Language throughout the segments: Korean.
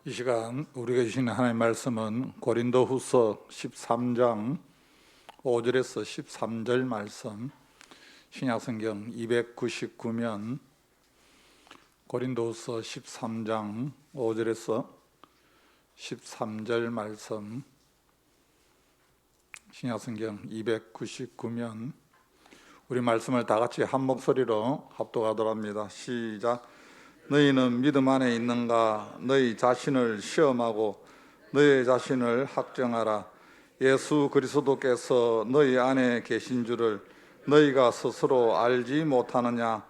이 시간 우리가 주시는 하나님의 말씀은 고린도후서 13장 5절에서 13절 말씀, 신약성경 299면 고린도후서 13장 5절에서 13절 말씀, 신약성경 299면 우리 말씀을 다 같이 한 목소리로 합독하도록 합니다. 시작. 너희는 믿음 안에 있는가? 너희 자신을 시험하고 너희 자신을 학정하라. 예수 그리스도께서 너희 안에 계신 줄을 너희가 스스로 알지 못하느냐?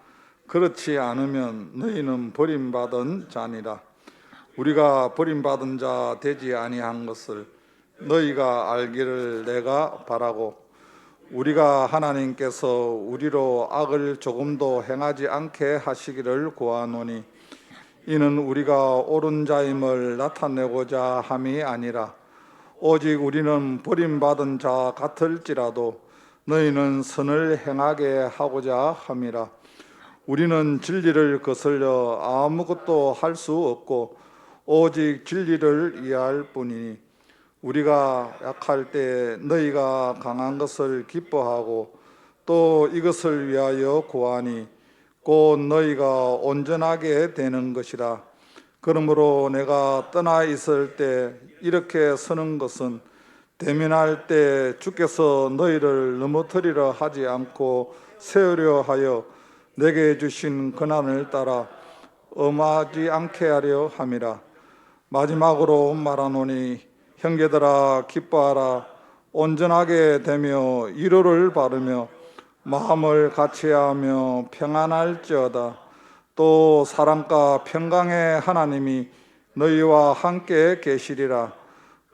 그렇지 않으면 너희는 버림받은 자니라. 우리가 버림받은 자 되지 아니한 것을 너희가 알기를 내가 바라고, 우리가 하나님께서 우리로 악을 조금도 행하지 않게 하시기를 구하노니, 이는 우리가 옳은 자임을 나타내고자 함이 아니라 오직 우리는 버림받은 자 같을지라도 너희는 선을 행하게 하고자 함이라. 우리는 진리를 거슬려 아무것도 할 수 없고 오직 진리를 이해할 뿐이니, 우리가 약할 때 너희가 강한 것을 기뻐하고 또 이것을 위하여 구하니 곧 너희가 온전하게 되는 것이라. 그러므로 내가 떠나 있을 때 이렇게 서는 것은 대면할 때 주께서 너희를 넘어뜨리려 하지 않고 세우려 하여 내게 주신 권한을 따라 엄하지 않게 하려 함이라. 마지막으로 말하노니, 형제들아 기뻐하라. 온전하게 되며 위로를 바르며 마음을 같이하며 평안할지어다. 또 사랑과 평강의 하나님이 너희와 함께 계시리라.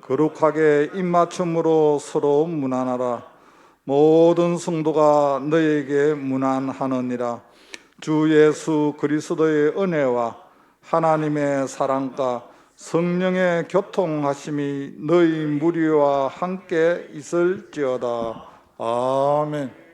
거룩하게 입맞춤으로 서로 문안하라. 모든 성도가 너희에게 문안하느니라. 주 예수 그리스도의 은혜와 하나님의 사랑과 성령의 교통하심이 너희 무리와 함께 있을지어다. 아멘.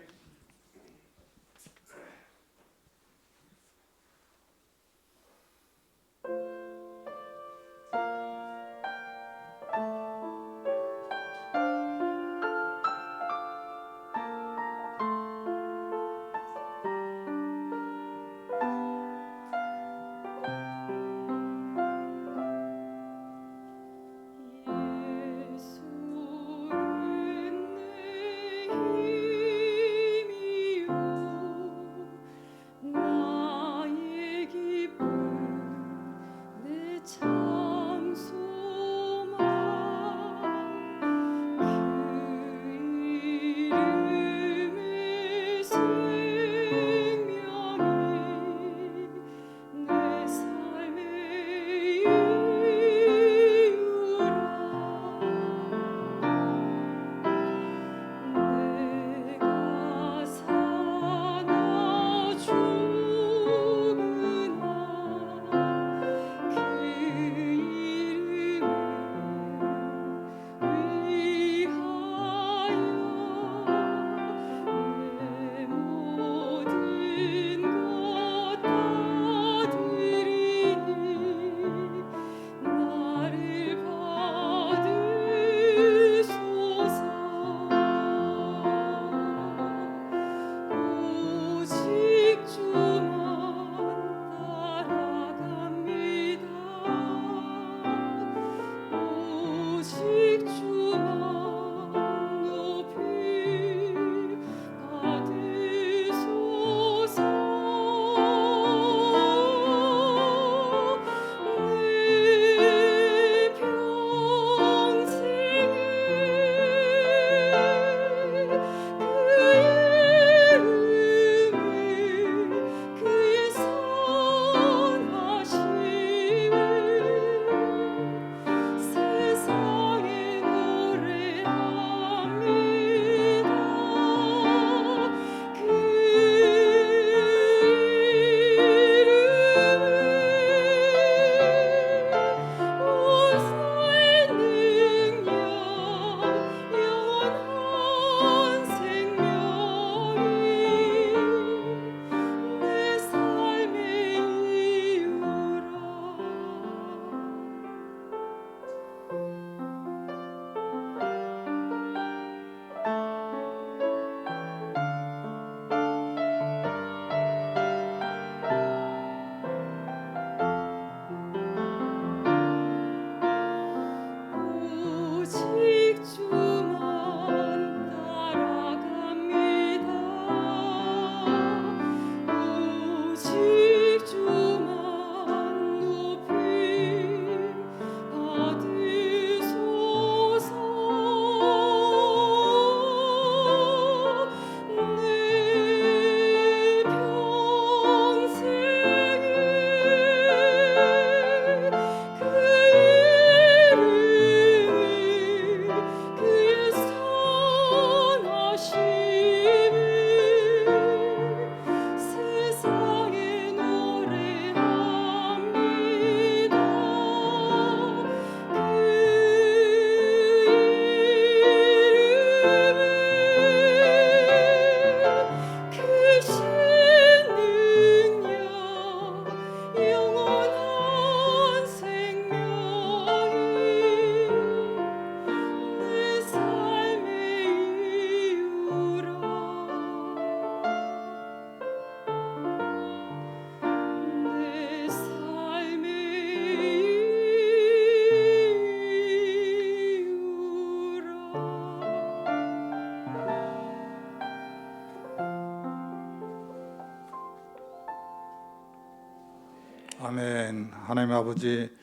아버지,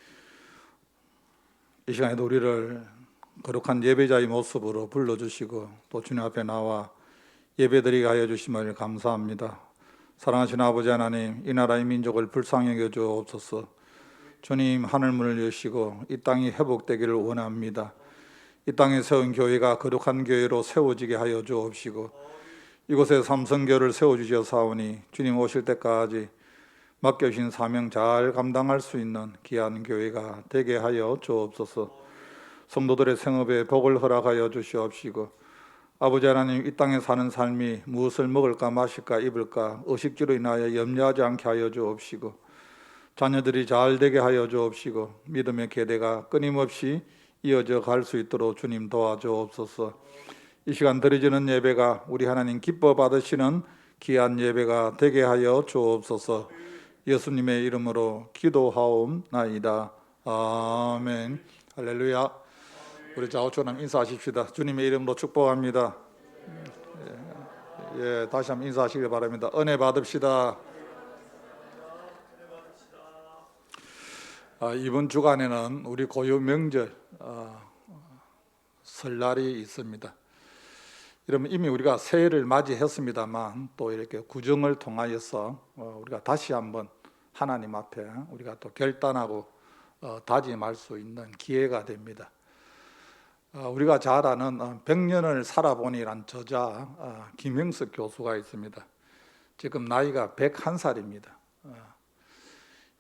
이 시간에도 우리를 거룩한 예배자의 모습으로 불러주시고 또 주님 앞에 나와 예배드리게 하여 주심을 감사합니다. 사랑하시는 아버지 하나님, 이 나라의 민족을 불쌍히 여겨 주옵소서. 주님, 하늘문을 여시고 이 땅이 회복되기를 원합니다. 이 땅에 세운 교회가 거룩한 교회로 세워지게 하여 주옵시고 이곳에 삼성교를 세워주시사오니 주님 오실 때까지 맡겨주신 사명 잘 감당할 수 있는 귀한 교회가 되게 하여 주옵소서. 성도들의 생업에 복을 허락하여 주시옵시고 아버지 하나님, 이 땅에 사는 삶이 무엇을 먹을까 마실까 입을까 의식주로 인하여 염려하지 않게 하여 주옵시고 자녀들이 잘 되게 하여 주옵시고 믿음의 계대가 끊임없이 이어져 갈 수 있도록 주님 도와주옵소서. 이 시간 드려지는 예배가 우리 하나님 기뻐 받으시는 귀한 예배가 되게 하여 주옵소서. 예수님의 이름으로 기도하옵나이다. 아멘. 할렐루야. 우리 좌우처럼 인사하십시다. 주님의 이름으로 축복합니다. 예, 다시 한번 인사하시길 바랍니다. 은혜 받읍시다. 이번 주간에는 우리 고유 명절 설날이 있습니다. 여러분, 이미 우리가 새해를 맞이했습니다만 또 이렇게 구정을 통하여서 우리가 다시 한번 하나님 앞에 우리가 또 결단하고 다짐할 수 있는 기회가 됩니다. 우리가 잘 아는 100년을 살아보니란 저자 김형석 교수가 있습니다. 지금 나이가 101살입니다.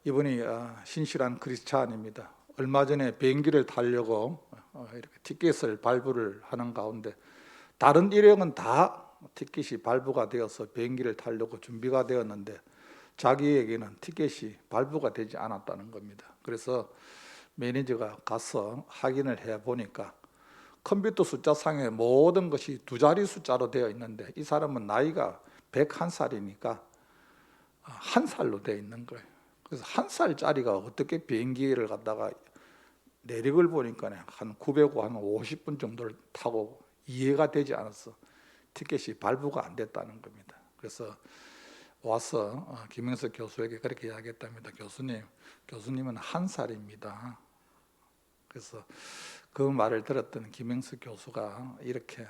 이분이 신실한 크리스찬입니다. 얼마 전에 비행기를 타려고 이렇게 티켓을 발부를 하는 가운데 다른 일행은 다 티켓이 발부가 되어서 비행기를 타려고 준비가 되었는데 자기에게는 티켓이 발부가 되지 않았다는 겁니다. 그래서 매니저가 가서 확인을 해보니까 컴퓨터 숫자상에 모든 것이 두 자리 숫자로 되어 있는데 이 사람은 나이가 101살이니까 한 살로 되어 있는 거예요. 그래서 한 살짜리가 어떻게 비행기를 갖다가 내력을 보니까 한 950분 정도를 타고 이해가 되지 않아서 티켓이 발부가 안 됐다는 겁니다. 그래서 와서 김영석 교수에게 그렇게 이야기했답니다. 교수님은 한 살입니다. 그래서 그 말을 들었던 김영석 교수가 이렇게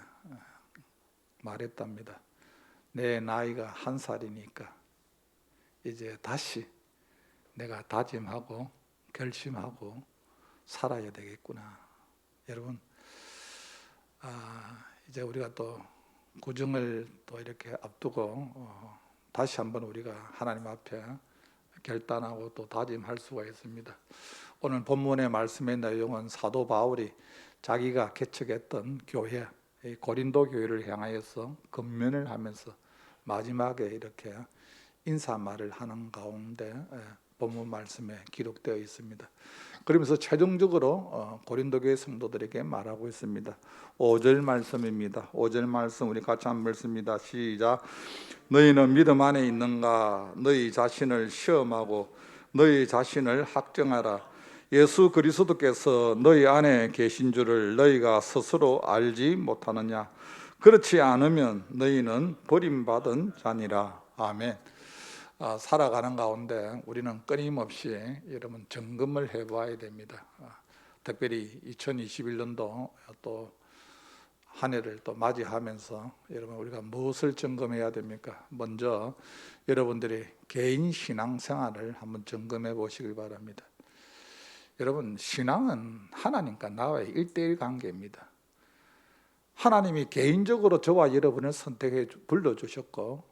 말했답니다. 내 나이가 한 살이니까 이제 다시 내가 다짐하고 결심하고 살아야 되겠구나. 여러분, 이제 우리가 또 구정을 또 이렇게 앞두고 다시 한번 우리가 하나님 앞에 결단하고 또 다짐할 수가 있습니다. 오늘 본문의 말씀의 내용은 사도 바울이 자기가 개척했던 교회, 고린도 교회를 향하여서 권면을 하면서 마지막에 이렇게 인사말을 하는 가운데 본문 말씀에 기록되어 있습니다. 그러면서 최종적으로 고린도 교회 성도들에게 말하고 있습니다. 5절 말씀입니다. 5절 말씀 우리 같이 한번 읽습니다. 시작. 너희는 믿음 안에 있는가? 너희 자신을 시험하고 너희 자신을 학정하라. 예수 그리스도께서 너희 안에 계신 줄을 너희가 스스로 알지 못하느냐? 그렇지 않으면 너희는 버림받은 자니라. 아멘. 살아가는 가운데 우리는 끊임없이 여러분 점검을 해봐야 됩니다. 특별히 2021년도 또 한 해를 또 맞이하면서 여러분 우리가 무엇을 점검해야 됩니까? 먼저 여러분들의 개인 신앙 생활을 한번 점검해 보시길 바랍니다. 여러분, 신앙은 하나님과 나와의 1:1 관계입니다. 하나님이 개인적으로 저와 여러분을 선택해 불러주셨고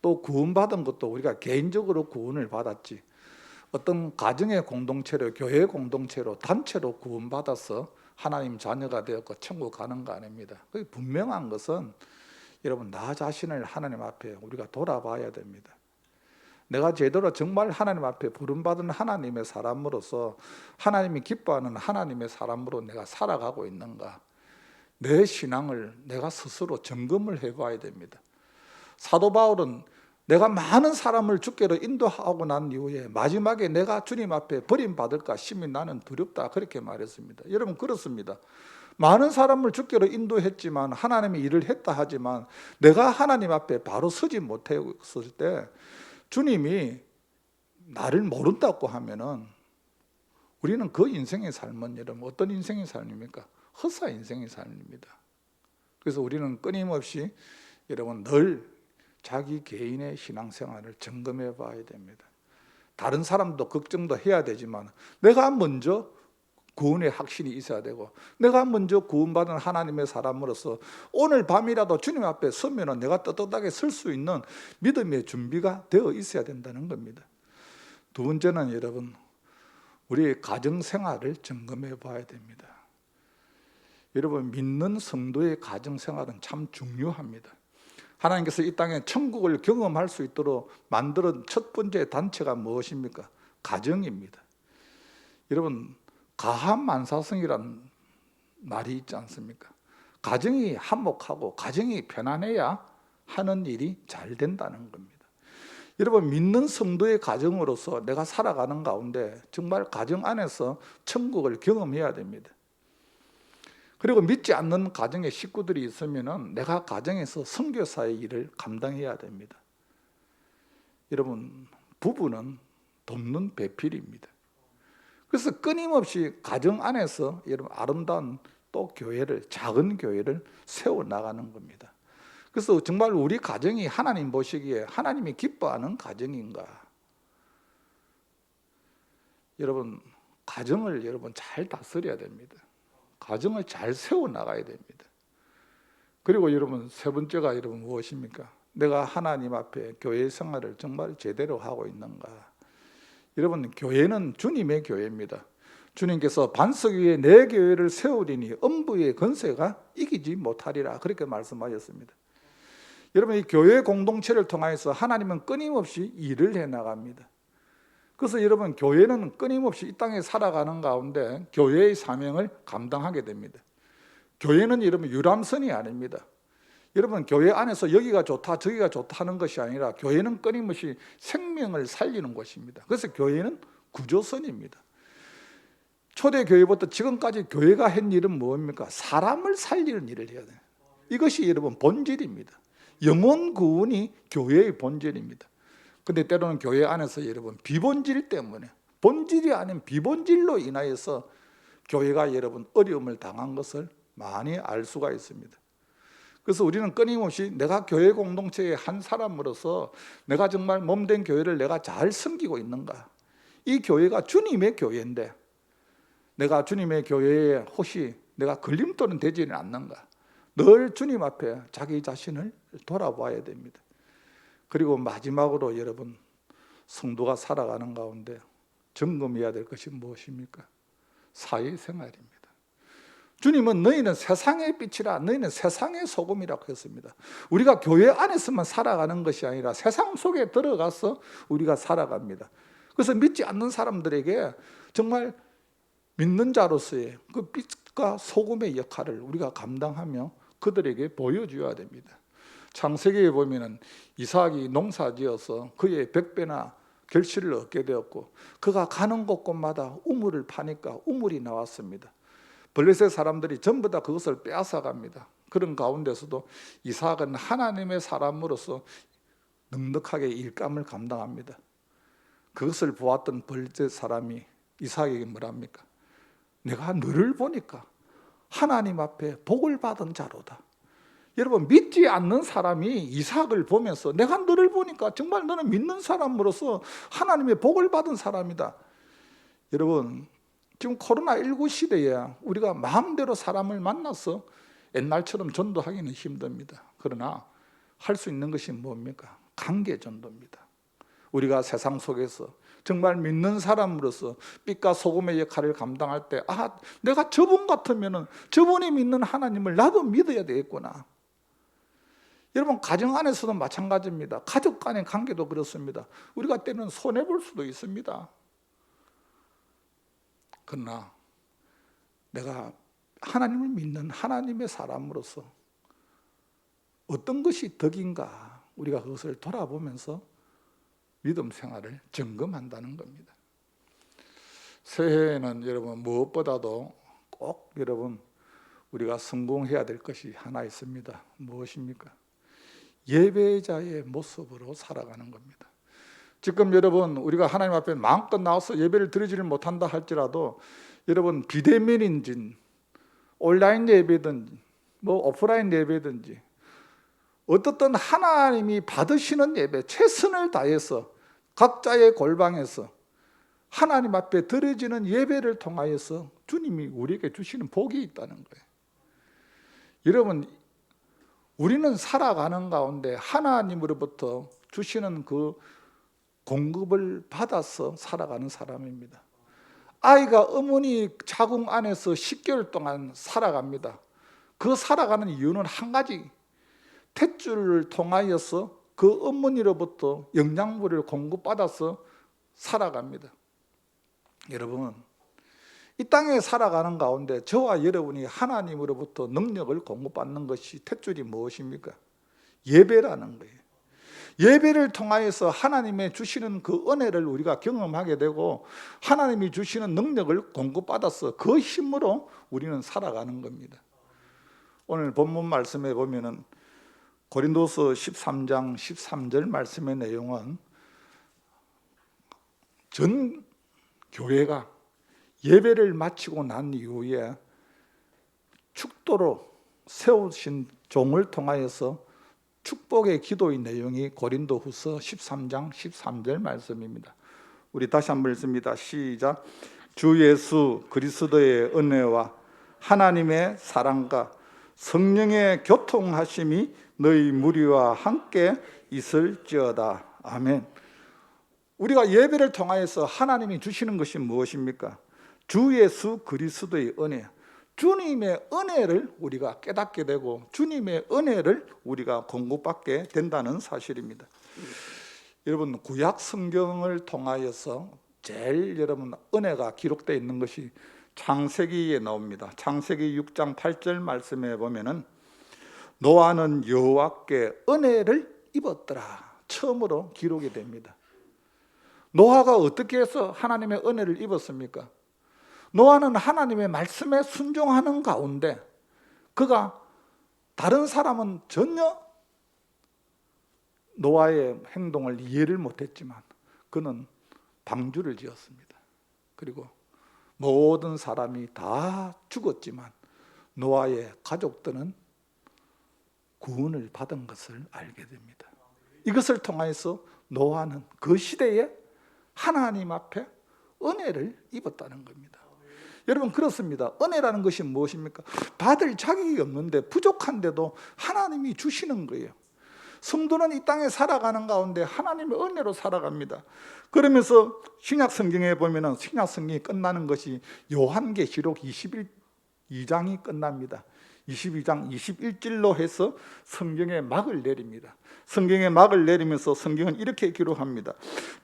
또 구원받은 것도 우리가 개인적으로 구원을 받았지 어떤 가정의 공동체로 교회의 공동체로 단체로 구원받아서 하나님 자녀가 되었고 천국 가는 거 아닙니다. 분명한 것은 여러분 나 자신을 하나님 앞에 우리가 돌아봐야 됩니다. 내가 제대로 정말 하나님 앞에 부름받은 하나님의 사람으로서 하나님이 기뻐하는 하나님의 사람으로 내가 살아가고 있는가, 내 신앙을 내가 스스로 점검을 해봐야 됩니다. 사도 바울은 내가 많은 사람을 주께로 인도하고 난 이후에 마지막에 내가 주님 앞에 버림받을까 심히 나는 두렵다 그렇게 말했습니다. 여러분 그렇습니다. 많은 사람을 주께로 인도했지만 하나님이 일을 했다 하지만 내가 하나님 앞에 바로 서지 못했을 때 주님이 나를 모른다고 하면은 우리는 그 인생의 삶은 여러분 어떤 인생의 삶입니까? 허사 인생의 삶입니다. 그래서 우리는 끊임없이 여러분 늘 자기 개인의 신앙생활을 점검해 봐야 됩니다. 다른 사람도 걱정도 해야 되지만 내가 먼저 구원의 확신이 있어야 되고 내가 먼저 구원받은 하나님의 사람으로서 오늘 밤이라도 주님 앞에 서면 내가 떳떳하게 설 수 있는 믿음의 준비가 되어 있어야 된다는 겁니다. 두 번째는 여러분 우리 가정생활을 점검해 봐야 됩니다. 여러분 믿는 성도의 가정생활은 참 중요합니다. 하나님께서 이 땅에 천국을 경험할 수 있도록 만든 첫 번째 단체가 무엇입니까? 가정입니다. 여러분 가함만사성이란 말이 있지 않습니까? 가정이 화목하고 가정이 편안해야 하는 일이 잘 된다는 겁니다. 여러분 믿는 성도의 가정으로서 내가 살아가는 가운데 정말 가정 안에서 천국을 경험해야 됩니다. 그리고 믿지 않는 가정의 식구들이 있으면 내가 가정에서 선교사의 일을 감당해야 됩니다. 여러분 부부는 돕는 배필입니다. 그래서 끊임없이 가정 안에서 여러분 아름다운 또 교회를 작은 교회를 세워나가는 겁니다. 그래서 정말 우리 가정이 하나님 보시기에 하나님이 기뻐하는 가정인가? 여러분 가정을 여러분 잘 다스려야 됩니다. 가정을 잘 세워나가야 됩니다. 그리고 여러분 세 번째가 여러분 무엇입니까? 내가 하나님 앞에 교회 생활을 정말 제대로 하고 있는가? 여러분 교회는 주님의 교회입니다. 주님께서 반석 위에 내 교회를 세우리니 음부의 권세가 이기지 못하리라 그렇게 말씀하셨습니다. 여러분 이 교회 공동체를 통해서 하나님은 끊임없이 일을 해나갑니다. 그래서 여러분 교회는 끊임없이 이 땅에 살아가는 가운데 교회의 사명을 감당하게 됩니다. 교회는 여러분 유람선이 아닙니다. 여러분 교회 안에서 여기가 좋다 저기가 좋다 하는 것이 아니라 교회는 끊임없이 생명을 살리는 곳입니다. 그래서 교회는 구조선입니다. 초대교회부터 지금까지 교회가 한 일은 뭡니까? 사람을 살리는 일을 해야 돼요. 이것이 여러분 본질입니다. 영혼 구원이 교회의 본질입니다. 근데 때로는 교회 안에서 여러분 비본질 때문에 본질이 아닌 비본질로 인하여서 교회가 여러분 어려움을 당한 것을 많이 알 수가 있습니다. 그래서 우리는 끊임없이 내가 교회 공동체의 한 사람으로서 내가 정말 몸된 교회를 내가 잘 섬기고 있는가? 이 교회가 주님의 교회인데 내가 주님의 교회에 혹시 내가 걸림돌은 되지는 않는가? 늘 주님 앞에 자기 자신을 돌아봐야 됩니다. 그리고 마지막으로 여러분 성도가 살아가는 가운데 점검해야 될 것이 무엇입니까? 사회생활입니다. 주님은 너희는 세상의 빛이라 너희는 세상의 소금이라고 했습니다. 우리가 교회 안에서만 살아가는 것이 아니라 세상 속에 들어가서 우리가 살아갑니다. 그래서 믿지 않는 사람들에게 정말 믿는 자로서의 그 빛과 소금의 역할을 우리가 감당하며 그들에게 보여줘야 됩니다. 창세기에 보면은 이삭이 농사지어서 그의 100배나 결실을 얻게 되었고 그가 가는 곳곳마다 우물을 파니까 우물이 나왔습니다. 블레셋 사람들이 전부 다 그것을 빼앗아 갑니다. 그런 가운데서도 이삭은 하나님의 사람으로서 넉넉하게 일감을 감당합니다. 그것을 보았던 블레셋 사람이 이삭에게 뭐랍니까? 내가 너를 보니까 하나님 앞에 복을 받은 자로다. 여러분 믿지 않는 사람이 이삭을 보면서 내가 너를 보니까 정말 너는 믿는 사람으로서 하나님의 복을 받은 사람이다. 여러분 지금 코로나19 시대에 우리가 마음대로 사람을 만나서 옛날처럼 전도하기는 힘듭니다. 그러나 할 수 있는 것이 뭡니까? 관계 전도입니다. 우리가 세상 속에서 정말 믿는 사람으로서 빛과 소금의 역할을 감당할 때 내가 저분 같으면 저분이 믿는 하나님을 나도 믿어야 되겠구나. 여러분 가정 안에서도 마찬가지입니다. 가족 간의 관계도 그렇습니다. 우리가 때로는 손해볼 수도 있습니다. 그러나 내가 하나님을 믿는 하나님의 사람으로서 어떤 것이 덕인가 우리가 그것을 돌아보면서 믿음 생활을 점검한다는 겁니다. 새해에는 여러분 무엇보다도 꼭 여러분 우리가 성공해야 될 것이 하나 있습니다. 무엇입니까? 예배자의 모습으로 살아가는 겁니다. 지금 여러분 우리가 하나님 앞에 마음껏 나와서 예배를 드리지를 못한다 할지라도 여러분 비대면인지 온라인 예배든지 뭐 오프라인 예배든지 어떻든 하나님이 받으시는 예배, 최선을 다해서 각자의 골방에서 하나님 앞에 드려지는 예배를 통하여서 주님이 우리에게 주시는 복이 있다는 거예요. 여러분, 우리는 살아가는 가운데 하나님으로부터 주시는 그 공급을 받아서 살아가는 사람입니다. 아이가 어머니 자궁 안에서 10개월 동안 살아갑니다. 그 살아가는 이유는 한 가지, 탯줄을 통하여서 그 어머니로부터 영양분을 공급받아서 살아갑니다. 여러분, 이 땅에 살아가는 가운데 저와 여러분이 하나님으로부터 능력을 공급받는 것이 탯줄이 무엇입니까? 예배라는 거예요. 예배를 통하여서 하나님의 주시는 그 은혜를 우리가 경험하게 되고 하나님이 주시는 능력을 공급받아서 그 힘으로 우리는 살아가는 겁니다. 오늘 본문 말씀에 보면은 고린도서 13장 13절 말씀의 내용은 전 교회가 예배를 마치고 난 이후에 축도로 세우신 종을 통하여서 축복의 기도의 내용이 고린도후서 13장 13절 말씀입니다. 우리 다시 한번 읽습니다. 시작. 주 예수 그리스도의 은혜와 하나님의 사랑과 성령의 교통하심이 너희 무리와 함께 있을지어다. 아멘. 우리가 예배를 통하여서 하나님이 주시는 것이 무엇입니까? 주 예수 그리스도의 은혜, 주님의 은혜를 우리가 깨닫게 되고 주님의 은혜를 우리가 공급받게 된다는 사실입니다. 여러분, 구약 성경을 통하여서 제일 여러분 은혜가 기록되어 있는 것이 창세기에 나옵니다. 창세기 6장 8절 말씀에 보면은 노아는 여호와께 은혜를 입었더라, 처음으로 기록이 됩니다. 노아가 어떻게 해서 하나님의 은혜를 입었습니까? 노아는 하나님의 말씀에 순종하는 가운데 그가 다른 사람은 전혀 노아의 행동을 이해를 못했지만 그는 방주를 지었습니다. 그리고 모든 사람이 다 죽었지만 노아의 가족들은 구원을 받은 것을 알게 됩니다. 이것을 통해서 노아는 그 시대에 하나님 앞에 은혜를 입었다는 겁니다. 여러분, 그렇습니다. 은혜라는 것이 무엇입니까? 받을 자격이 없는데 부족한데도 하나님이 주시는 거예요. 성도는 이 땅에 살아가는 가운데 하나님의 은혜로 살아갑니다. 그러면서 신약 성경에 보면은 신약 성경이 끝나는 것이 요한계시록 22장이 끝납니다. 22장 21절로 해서 성경의 막을 내립니다. 성경의 막을 내리면서 성경은 이렇게 기록합니다.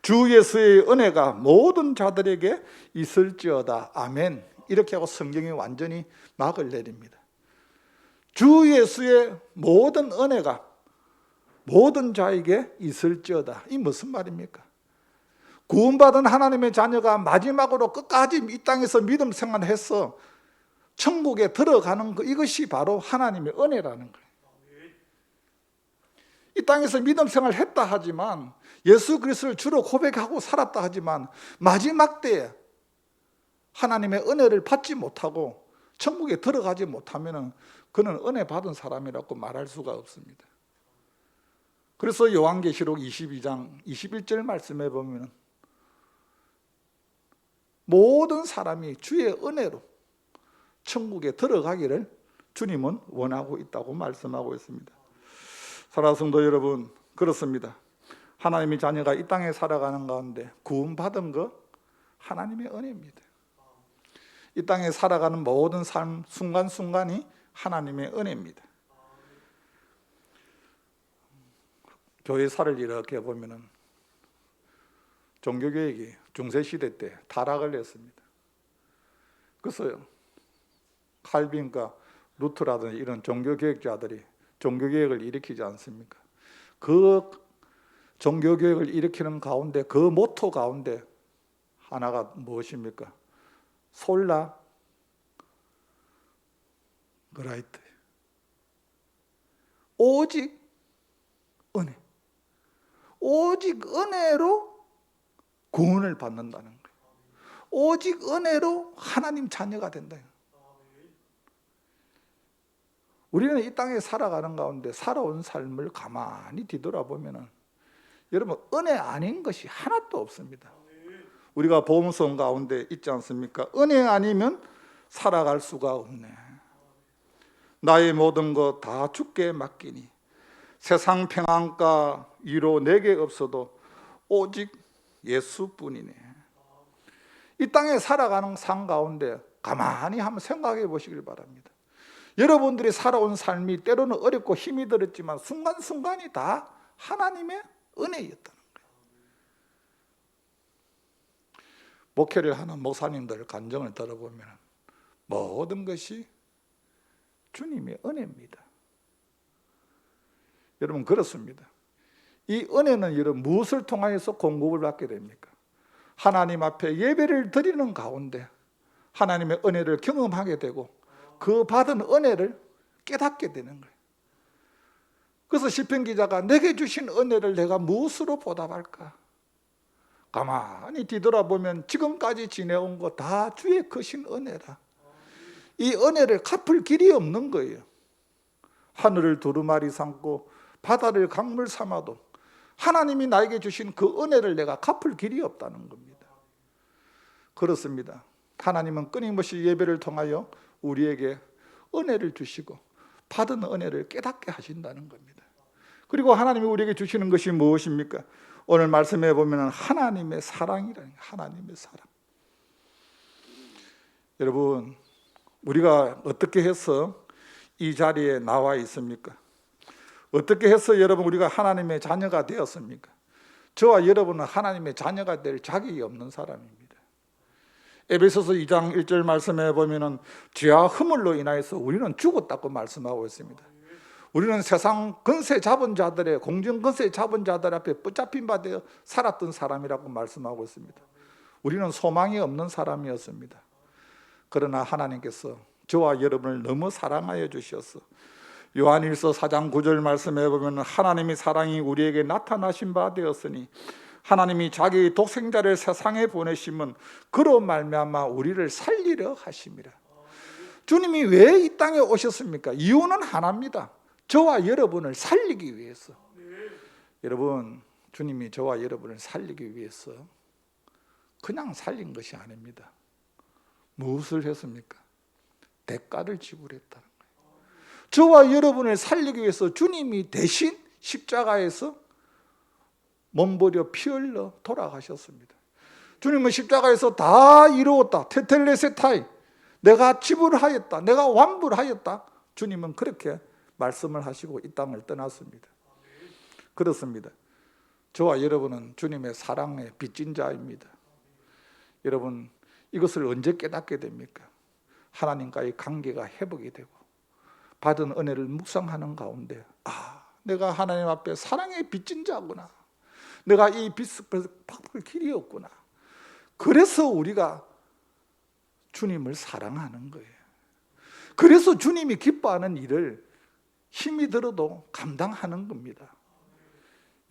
주 예수의 은혜가 모든 자들에게 있을지어다. 아멘. 이렇게 하고 성경이 완전히 막을 내립니다. 주 예수의 모든 은혜가 모든 자에게 있을지어다. 이 무슨 말입니까? 구원받은 하나님의 자녀가 마지막으로 끝까지 이 땅에서 믿음 생활해서 천국에 들어가는 것, 이것이 바로 하나님의 은혜라는 거예요. 이 땅에서 믿음 생활을 했다 하지만 예수 그리스도를 주로 고백하고 살았다 하지만 마지막 때에 하나님의 은혜를 받지 못하고 천국에 들어가지 못하면 그는 은혜 받은 사람이라고 말할 수가 없습니다. 그래서 요한계시록 22장 21절 말씀에 보면 모든 사람이 주의 은혜로 천국에 들어가기를 주님은 원하고 있다고 말씀하고 있습니다. 사랑하는 성도 여러분, 그렇습니다. 하나님의 자녀가 이 땅에 살아가는 가운데 구원받은 것 하나님의 은혜입니다. 이 땅에 살아가는 모든 삶 순간순간이 하나님의 은혜입니다. 교회사를 이렇게 보면은 종교개혁이 중세시대 때 타락을 했습니다. 그래서 칼빈과 루트라든지 이런 종교개혁자들이 종교개혁을 일으키지 않습니까? 그 종교개혁을 일으키는 가운데 그 모토 가운데 하나가 무엇입니까? 솔라 그라이트, 오직 은혜, 오직 은혜로 구원을 받는다는 거예요. 오직 은혜로 하나님 자녀가 된다. 우리는 이 땅에 살아가는 가운데 살아온 삶을 가만히 뒤돌아보면 여러분 은혜 아닌 것이 하나도 없습니다. 우리가 복음성 가운데 있지 않습니까? 은혜 아니면 살아갈 수가 없네. 나의 모든 것 다 주께 맡기니 세상 평안과 위로 내게 없어도 오직 예수뿐이네. 이 땅에 살아가는 삶 가운데 가만히 한번 생각해 보시길 바랍니다. 여러분들이 살아온 삶이 때로는 어렵고 힘이 들었지만 순간순간이 다 하나님의 은혜였다는 거예요. 목회를 하는 목사님들 간증을 들어보면 모든 것이 주님의 은혜입니다. 여러분 그렇습니다. 이 은혜는 여러분 무엇을 통하여서 공급을 받게 됩니까? 하나님 앞에 예배를 드리는 가운데 하나님의 은혜를 경험하게 되고 그 받은 은혜를 깨닫게 되는 거예요. 그래서 시편 기자가 내게 주신 은혜를 내가 무엇으로 보답할까? 가만히 뒤돌아보면 지금까지 지내온 거 다 주의 크신 은혜라. 이 은혜를 갚을 길이 없는 거예요. 하늘을 두루마리 삼고 바다를 강물 삼아도 하나님이 나에게 주신 그 은혜를 내가 갚을 길이 없다는 겁니다. 그렇습니다. 하나님은 끊임없이 예배를 통하여 우리에게 은혜를 주시고 받은 은혜를 깨닫게 하신다는 겁니다. 그리고 하나님이 우리에게 주시는 것이 무엇입니까? 오늘 말씀해 보면 하나님의 사랑이라는 거예요. 하나님의 사랑. 여러분 우리가 어떻게 해서 이 자리에 나와 있습니까? 어떻게 해서 여러분 우리가 하나님의 자녀가 되었습니까? 저와 여러분은 하나님의 자녀가 될 자격이 없는 사람입니다. 에베소서 2장 1절 말씀해 보면은 죄와 허물로 인하여서 우리는 죽었다고 말씀하고 있습니다. 우리는 세상 권세 잡은 자들의 공중 권세 잡은 자들 앞에 붙잡힌 바 되어 살았던 사람이라고 말씀하고 있습니다. 우리는 소망이 없는 사람이었습니다. 그러나 하나님께서 저와 여러분을 너무 사랑하여 주셔서 요한일서 4장 9절 말씀해 보면 하나님의 사랑이 우리에게 나타나신 바 되었으니 하나님이 자기 독생자를 세상에 보내심은 그로 말미암아 우리를 살리려 하심이라. 주님이 왜 이 땅에 오셨습니까? 이유는 하나입니다. 저와 여러분을 살리기 위해서. 여러분 주님이 저와 여러분을 살리기 위해서 그냥 살린 것이 아닙니다. 무엇을 했습니까? 대가를 지불했다는 거예요. 저와 여러분을 살리기 위해서 주님이 대신 십자가에서 몸버려 피 흘려 돌아가셨습니다. 주님은 십자가에서 다 이루었다. 테텔레세타이. 내가 지불하였다. 내가 완불하였다. 주님은 그렇게 말씀을 하시고 이 땅을 떠났습니다. 그렇습니다. 저와 여러분은 주님의 사랑에 빚진 자입니다. 여러분 이것을 언제 깨닫게 됩니까? 하나님과의 관계가 회복이 되고 받은 은혜를 묵상하는 가운데 내가 하나님 앞에 사랑에 빚진 자구나. 내가 이 빚을 갚을 길이 없구나. 그래서 우리가 주님을 사랑하는 거예요. 그래서 주님이 기뻐하는 일을 힘이 들어도 감당하는 겁니다.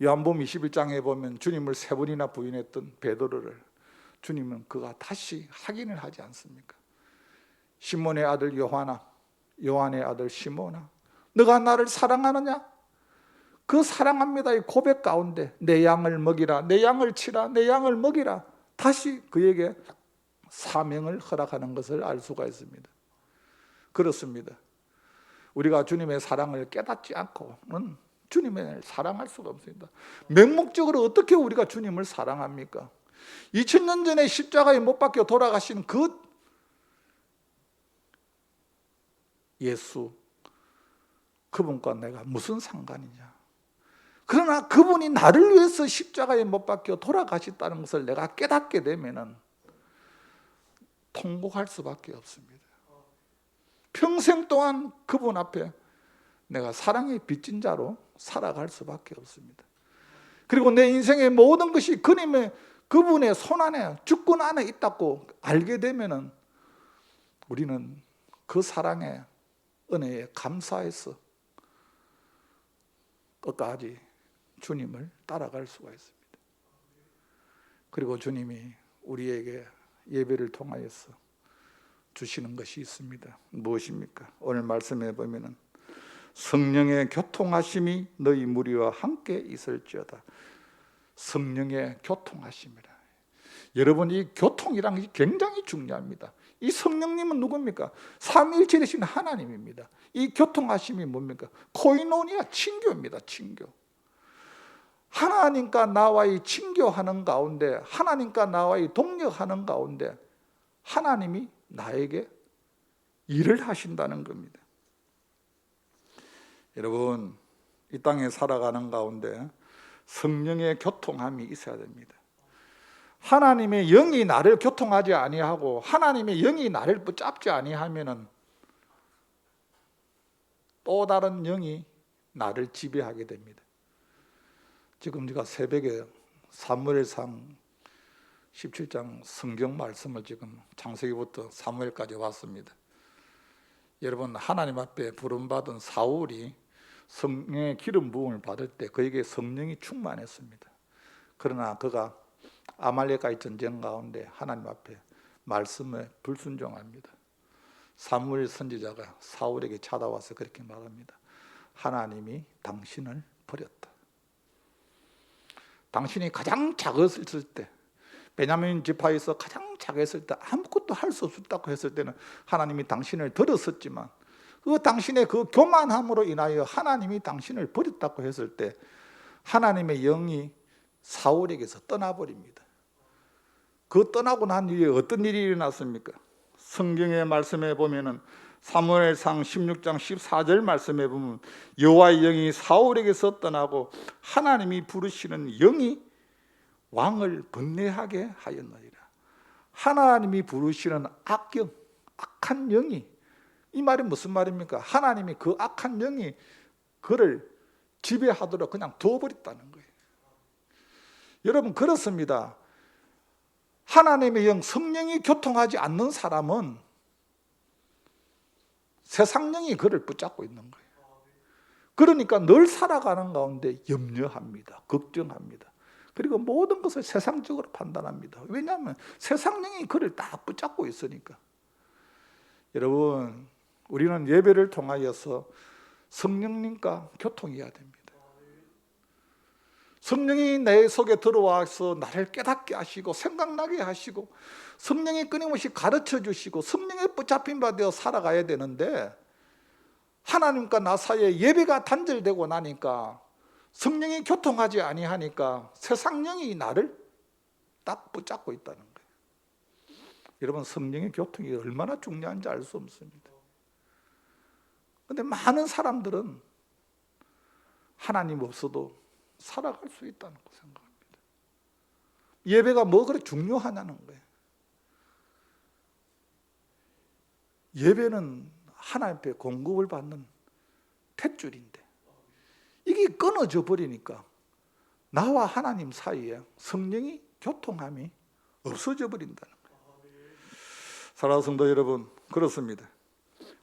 요한복음 21장에 보면 주님을 세 번이나 부인했던 베드로를 주님은 그가 다시 확인을 하지 않습니까? 시몬의 아들 요한아, 요한의 아들 시몬아, 너가 나를 사랑하느냐? 그 사랑합니다 이 고백 가운데 내 양을 먹이라, 내 양을 치라, 내 양을 먹이라 다시 그에게 사명을 허락하는 것을 알 수가 있습니다. 그렇습니다. 우리가 주님의 사랑을 깨닫지 않고는 주님을 사랑할 수가 없습니다. 맹목적으로 어떻게 우리가 주님을 사랑합니까? 2000년 전에 십자가에 못 박혀 돌아가신 그 예수, 그분과 내가 무슨 상관이냐? 그러나 그분이 나를 위해서 십자가에 못 박혀 돌아가셨다는 것을 내가 깨닫게 되면은 통곡할 수밖에 없습니다. 평생 동안 그분 앞에 내가 사랑의 빚진 자로 살아갈 수밖에 없습니다. 그리고 내 인생의 모든 것이 그분의 손 안에, 주권 안에 있다고 알게 되면은 우리는 그 사랑의 은혜에 감사해서 끝까지 주님을 따라갈 수가 있습니다. 그리고 주님이 우리에게 예배를 통하여서 주시는 것이 있습니다. 무엇입니까? 오늘 말씀해 보면은 성령의 교통하심이 너희 무리와 함께 있을지어다. 성령의 교통하심이라. 여러분, 이 교통이란 게 굉장히 중요합니다. 이 성령님은 누굽니까? 삼위일체이신 하나님입니다. 이 교통하심이 뭡니까? 코이노니아, 친교입니다. 친교. 하나님과 나와의 친교하는 가운데, 하나님과 나와의 동력하는 가운데 하나님이 나에게 일을 하신다는 겁니다. 여러분, 이 땅에 살아가는 가운데 성령의 교통함이 있어야 됩니다. 하나님의 영이 나를 교통하지 아니하고 하나님의 영이 나를 붙잡지 아니하면은 또 다른 영이 나를 지배하게 됩니다. 지금 제가 새벽에 사무엘상 17장 성경 말씀을 지금 창세기부터 사무엘까지 왔습니다. 여러분, 하나님 앞에 부름받은 사울이 성령의 기름 부음을 받을 때 그에게 성령이 충만했습니다. 그러나 그가 아말렉과의 전쟁 가운데 하나님 앞에 말씀에 불순종합니다. 사무엘 선지자가 사울에게 찾아와서 그렇게 말합니다. 하나님이 당신을 버렸다. 당신이 가장 작았을 때, 베냐민 지파에서 가장 작았을 때, 아무것도 할 수 없었다고 했을 때는 하나님이 당신을 들었었지만 그 당신의 그 교만함으로 인하여 하나님이 당신을 버렸다고 했을 때 하나님의 영이 사울에게서 떠나버립니다. 그 떠나고 난 뒤에 어떤 일이 일어났습니까? 성경의 말씀에 보면은 사무엘상 16장 14절 말씀에 보면 여호와의 영이 사울에게서 떠나고 하나님이 부르시는 영이 왕을 번뇌하게 하였느니라. 하나님이 부르시는 악영, 악한 영이, 이 말이 무슨 말입니까? 하나님이 그 악한 영이 그를 지배하도록 그냥 둬버렸다는 거예요. 여러분, 그렇습니다. 하나님의 영, 성령이 교통하지 않는 사람은 세상 영이 그를 붙잡고 있는 거예요. 그러니까 늘 살아가는 가운데 염려합니다. 걱정합니다. 그리고 모든 것을 세상적으로 판단합니다. 왜냐하면 세상 영이 그를 딱 붙잡고 있으니까. 여러분, 우리는 예배를 통하여서 성령님과 교통해야 됩니다. 성령이 내 속에 들어와서 나를 깨닫게 하시고 생각나게 하시고 성령이 끊임없이 가르쳐 주시고 성령에 붙잡힌 바 되어 살아가야 되는데, 하나님과 나 사이에 예배가 단절되고 나니까 성령이 교통하지 아니하니까 세상 영이 나를 딱 붙잡고 있다는 거예요. 여러분, 성령의 교통이 얼마나 중요한지 알 수 없습니다. 그런데 많은 사람들은 하나님 없어도 살아갈 수 있다는 거 생각합니다. 예배가 뭐 그렇게 중요하냐는 거예요. 예배는 하나님 앞에 공급을 받는 탯줄인데 이게 끊어져 버리니까 나와 하나님 사이에 성령이 교통함이 없어져 버린다는 거예요. 사랑하는 성도 여러분, 그렇습니다.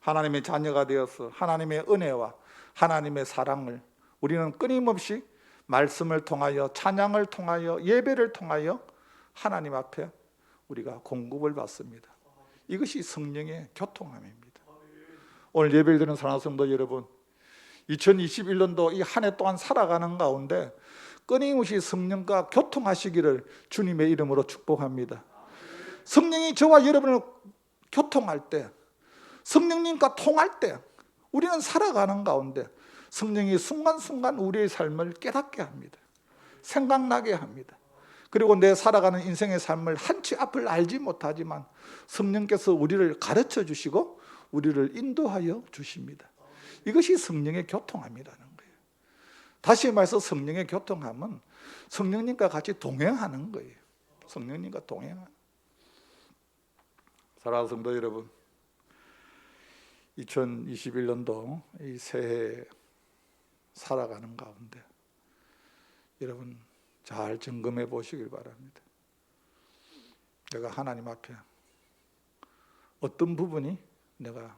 하나님의 자녀가 되어서 하나님의 은혜와 하나님의 사랑을 우리는 끊임없이 말씀을 통하여, 찬양을 통하여, 예배를 통하여 하나님 앞에 우리가 공급을 받습니다. 이것이 성령의 교통함입니다. 오늘 예배를 드리는 사랑하는 성도 여러분, 2021년도 이 한 해 동안 살아가는 가운데 끊임없이 성령과 교통하시기를 주님의 이름으로 축복합니다. 성령이 저와 여러분을 교통할 때, 성령님과 통할 때 우리는 살아가는 가운데 성령이 순간순간 우리의 삶을 깨닫게 합니다. 생각나게 합니다. 그리고 내 살아가는 인생의 삶을 한치 앞을 알지 못하지만 성령께서 우리를 가르쳐 주시고 우리를 인도하여 주십니다. 이것이 성령의 교통함이라는 거예요. 다시 말해서 성령의 교통함은 성령님과 같이 동행하는 거예요. 성령님과 동행하는. 사랑하는 성도 여러분, 2021년도 이 새해 살아가는 가운데 여러분 잘 점검해 보시길 바랍니다. 내가 하나님 앞에 어떤 부분이 내가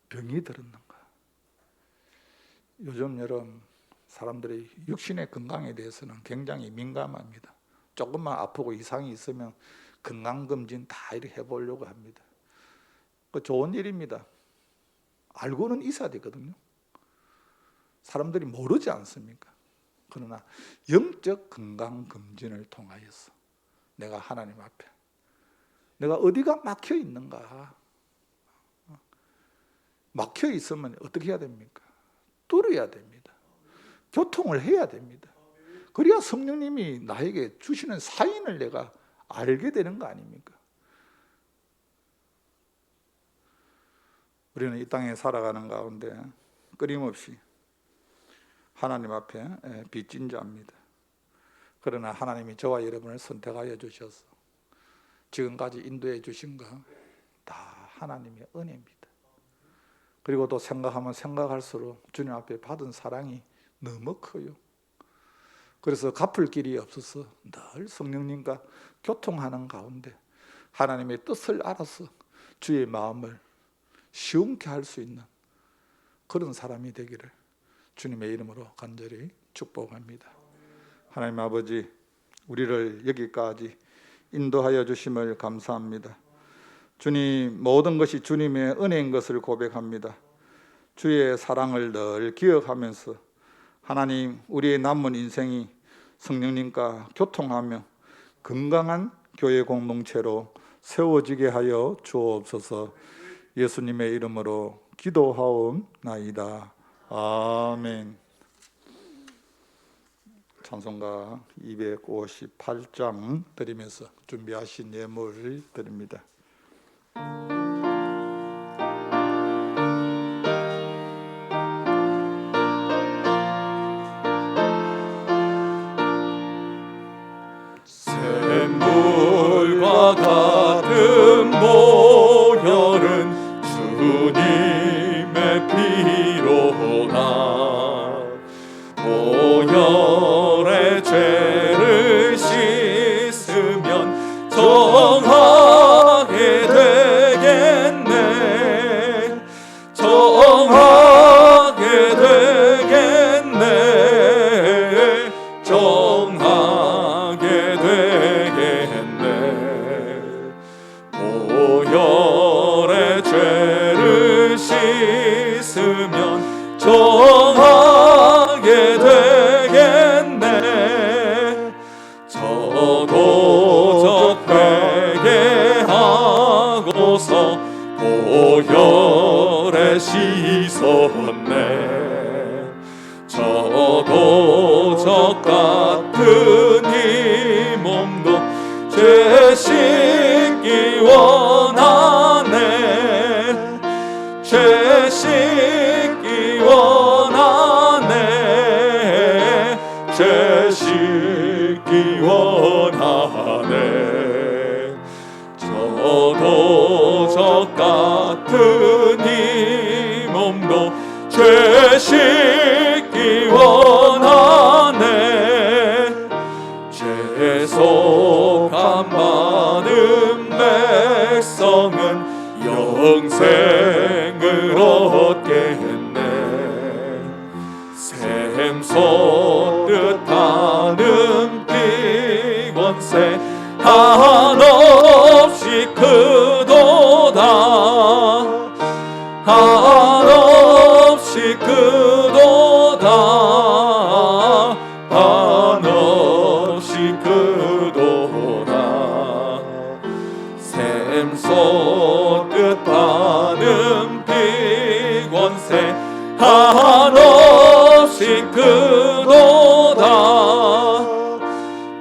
병이 들었는가? 요즘 여러분 사람들이 육신의 건강에 대해서는 굉장히 민감합니다. 조금만 아프고 이상이 있으면 건강검진 다 이렇게 해보려고 합니다. 그 좋은 일입니다. 알고는 있어야 되거든요. 사람들이 모르지 않습니까? 그러나 영적 건강검진을 통하여서 내가 하나님 앞에 내가 어디가 막혀 있는가, 막혀 있으면 어떻게 해야 됩니까? 뚫어야 됩니다. 교통을 해야 됩니다. 그래야 성령님이 나에게 주시는 사인을 내가 알게 되는 거 아닙니까? 우리는 이 땅에 살아가는 가운데 끊임없이 하나님 앞에 빚진 자입니다. 그러나 하나님이 저와 여러분을 선택하여 주셔서 지금까지 인도해 주신 거 다 하나님의 은혜입니다. 그리고 또 생각하면 생각할수록 주님 앞에 받은 사랑이 너무 커요. 그래서 갚을 길이 없어서 늘 성령님과 교통하는 가운데 하나님의 뜻을 알아서 주의 마음을 시원케 할 수 있는 그런 사람이 되기를 주님의 이름으로 간절히 축복합니다. 하나님 아버지, 우리를 여기까지 인도하여 주심을 감사합니다. 주님, 모든 것이 주님의 은혜인 것을 고백합니다. 주의 사랑을 늘 기억하면서 하나님, 우리의 남은 인생이 성령님과 교통하며 건강한 교회 공동체로 세워지게 하여 주옵소서. 예수님의 이름으로 기도하옵나이다. 아멘. 찬송가 258장 드리면서 준비하신 예물을 드립니다. 샘물과 같은 보혈은 주님의 피로다. 보혈의 죄를 씻으면 정하게 되겠네. 정하게 되겠네. 정하게 되겠네. 보혈의 죄를 씻으면 정하게 되겠네. 저도 회개하고서 보혈에 씻었네. 저도 저 같은 이 몸도 죄 씻기 원하네. 죄 씻기 원하네. 죄 씻기 원하네. 저도 저 같은 이 몸도 죄 씻기 원하네. 죄 속함 받은 백성은 영생을 얻겠네. 샘솟듯 하는 피권세 한없이 크도다. 한없이 크도다. 한없이 크도다. 샘솟듯 하는 피권세 한없이 크도다.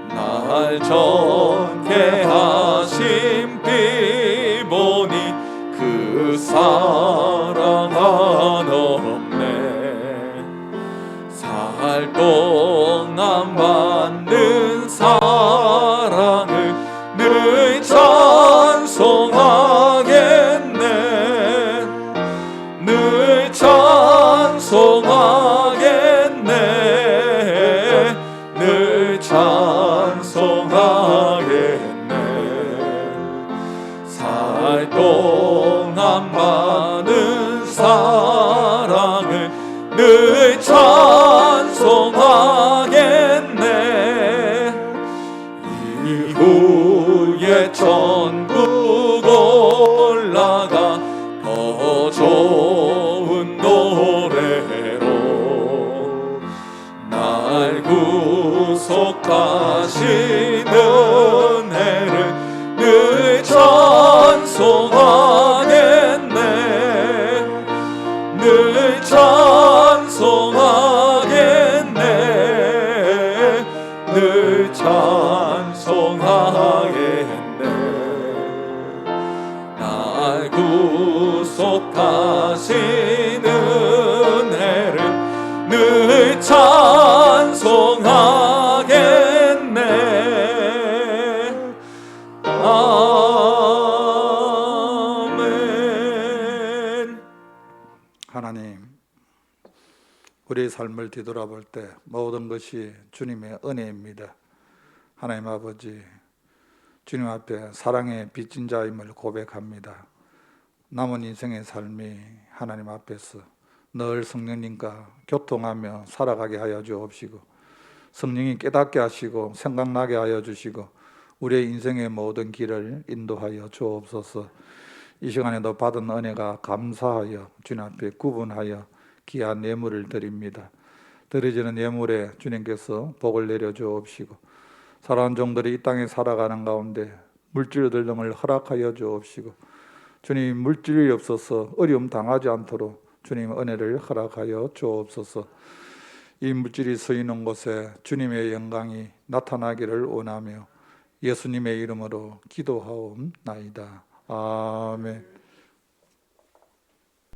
날 정케 하신 피 보니 그 사랑 한없네. 살 동안 받는 사랑을 늘 찬송하겠네. 늘 찬송하겠네. 늘 찬송하겠네. 살 동안 받은 사랑을 늘 찬송하겠네. 구속하신 은혜를 늘 찬송하겠네. 아멘. 하나님, 우리의 삶을 뒤돌아볼 때 모든 것이 주님의 은혜입니다. 하나님 아버지, 주님 앞에 사랑의 빚진 자임을 고백합니다. 남은 인생의 삶이 하나님 앞에서 늘 성령님과 교통하며 살아가게 하여 주옵시고, 성령이 깨닫게 하시고 생각나게 하여 주시고, 우리의 인생의 모든 길을 인도하여 주옵소서. 이 시간에도 받은 은혜가 감사하여 주님 앞에 구분하여 귀한 예물을 드립니다. 드려지는 예물에 주님께서 복을 내려 주옵시고, 살아온 종들이 이 땅에 살아가는 가운데 물질들 등을 허락하여 주옵시고, 주님 물질이 없어서 어려움 당하지 않도록 주님 은혜를 허락하여 주옵소서. 이 물질이 쓰이는 곳에 주님의 영광이 나타나기를 원하며 예수님의 이름으로 기도하옵나이다. 아멘.